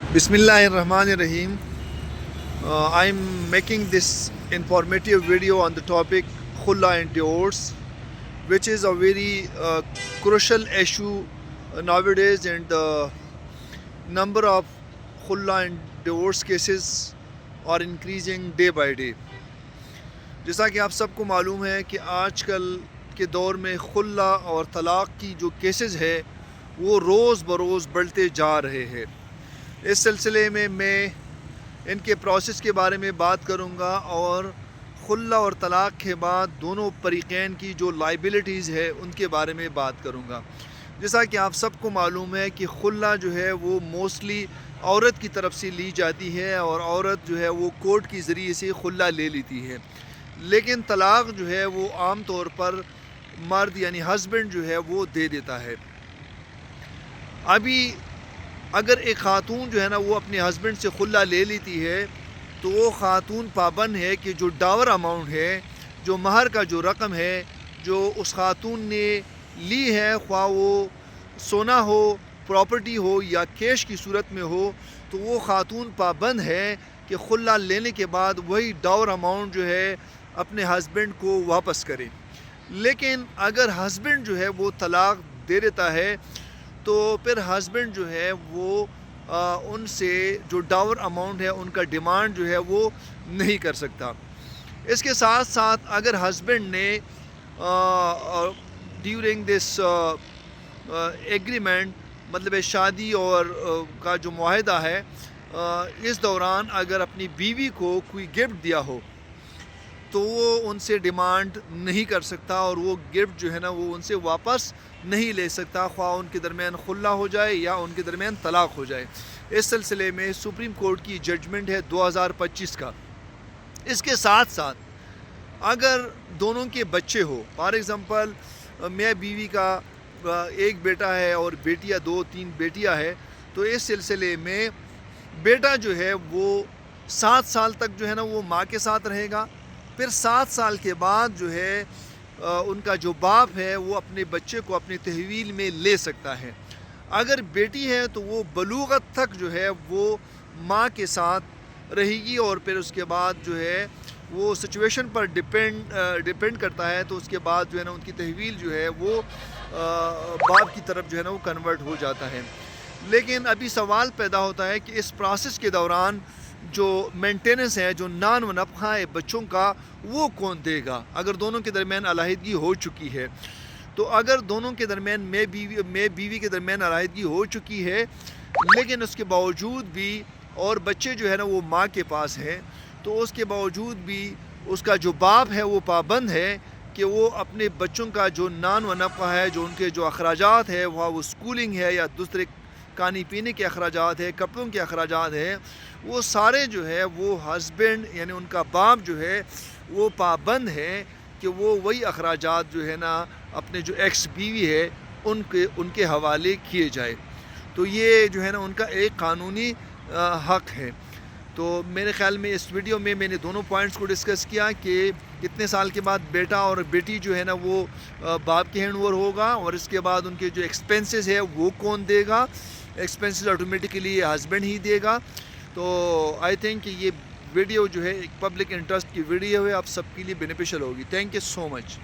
Bismillahirrahmanirrahim. I'm making this informative video on the topic Khulla and divorce, which is a very crucial issue nowadays, and the number of Khulla and divorce cases are increasing day by day. جیسا کہ آپ سب کو معلوم ہے کہ آج کل کے دور میں خلا اور طلاق کی جو کیسز ہے وہ روز بروز بڑھتے جا رہے ہیں. اس سلسلے میں ان کے پروسیس کے بارے میں بات کروں گا اور خلا اور طلاق کے بعد دونوں فریقین کی جو لائبلٹیز ہے ان کے بارے میں بات کروں گا. جیسا کہ آپ سب کو معلوم ہے کہ خلا جو ہے وہ موسٹلی عورت کی طرف سے لی جاتی ہے اور عورت جو ہے وہ کورٹ کی ذریعے سے خلا لے لیتی ہے، لیکن طلاق جو ہے وہ عام طور پر مرد یعنی ہسبینڈ جو ہے وہ دے دیتا ہے. ابھی اگر ایک خاتون جو ہے نا وہ اپنے ہسبینڈ سے خلا لے لیتی ہے تو وہ خاتون پابند ہے کہ جو ڈاور اماؤنٹ ہے، جو مہر کا جو رقم ہے جو اس خاتون نے لی ہے، خواہ وہ سونا ہو، پراپرٹی ہو یا کیش کی صورت میں ہو، تو وہ خاتون پابند ہے کہ خلا لینے کے بعد وہی ڈاور اماؤنٹ جو ہے اپنے ہسبینڈ کو واپس کرے. لیکن اگر ہسبینڈ جو ہے وہ طلاق دے دیتا ہے تو پھر ہسبینڈ جو ہے وہ ان سے جو ڈاور اماؤنٹ ہے ان کا ڈیمانڈ جو ہے وہ نہیں کر سکتا. اس کے ساتھ ساتھ اگر ہسبینڈ نے ڈیورنگ دس ایگریمنٹ مطلب شادی اور کا جو معاہدہ ہے، اس دوران اگر اپنی بیوی کو کوئی گفٹ دیا ہو تو وہ ان سے ڈیمانڈ نہیں کر سکتا اور وہ گفٹ جو ہے نا وہ ان سے واپس نہیں لے سکتا، خواہ ان کے درمیان خلا ہو جائے یا ان کے درمیان طلاق ہو جائے. اس سلسلے میں سپریم کورٹ کی ججمنٹ ہے 2025 کا. اس کے ساتھ ساتھ اگر دونوں کے بچے ہو، فار ایگزامپل میں بیوی کا ایک بیٹا ہے اور بیٹیاں 2-3 بیٹیاں ہے، تو اس سلسلے میں بیٹا جو ہے وہ 7 سال تک جو ہے نا وہ ماں کے ساتھ رہے گا. پھر 7 سال کے بعد جو ہے ان کا جو باپ ہے وہ اپنے بچے کو اپنی تحویل میں لے سکتا ہے. اگر بیٹی ہے تو وہ بلوغت تک جو ہے وہ ماں کے ساتھ رہے گی اور پھر اس کے بعد جو ہے وہ سچویشن پر ڈپینڈ کرتا ہے، تو اس کے بعد جو ہے نا ان کی تحویل جو ہے وہ باپ کی طرف جو ہے نا وہ کنورٹ ہو جاتا ہے. لیکن ابھی سوال پیدا ہوتا ہے کہ اس پروسیس کے دوران جو مینٹیننس ہے، جو نان و نفقہ ہے بچوں کا، وہ کون دے گا اگر دونوں کے درمیان علیحدگی ہو چکی ہے. تو اگر دونوں کے درمیان میں بیوی کے درمیان علیحدگی ہو چکی ہے لیکن اس کے باوجود بھی اور بچے جو ہے نا وہ ماں کے پاس ہے، تو اس کے باوجود بھی اس کا جو باپ ہے وہ پابند ہے کہ وہ اپنے بچوں کا جو نان و نفقہ ہے، جو ان کے جو اخراجات ہے، وہ اسکولنگ ہے یا دوسرے کھانے پینے کے اخراجات ہے، کپڑوں کے اخراجات ہے، وہ سارے جو ہے وہ ہسبینڈ یعنی ان کا باپ جو ہے وہ پابند ہے کہ وہ وہی اخراجات جو ہے نا اپنے جو ایکس بیوی ہے ان کے حوالے کیے جائے. تو یہ جو ہے نا ان کا ایک قانونی حق ہے. تو میرے خیال میں اس ویڈیو میں نے دونوں پوائنٹس کو ڈسکس کیا کہ کتنے سال کے بعد بیٹا اور بیٹی جو ہے نا وہ باپ کے ہینڈ اوور ہوگا، اور اس کے بعد ان کے جو ایکسپینسز ہے وہ کون دے گا. ایکسپینسز آٹومیٹکلی ہسبینڈ ہی دے گا. تو آئی تھنک کہ یہ ویڈیو جو ہے ایک پبلک انٹرسٹ کی ویڈیو ہے، آپ سب کے لیے بینیفیشل ہوگی. Thank you so much.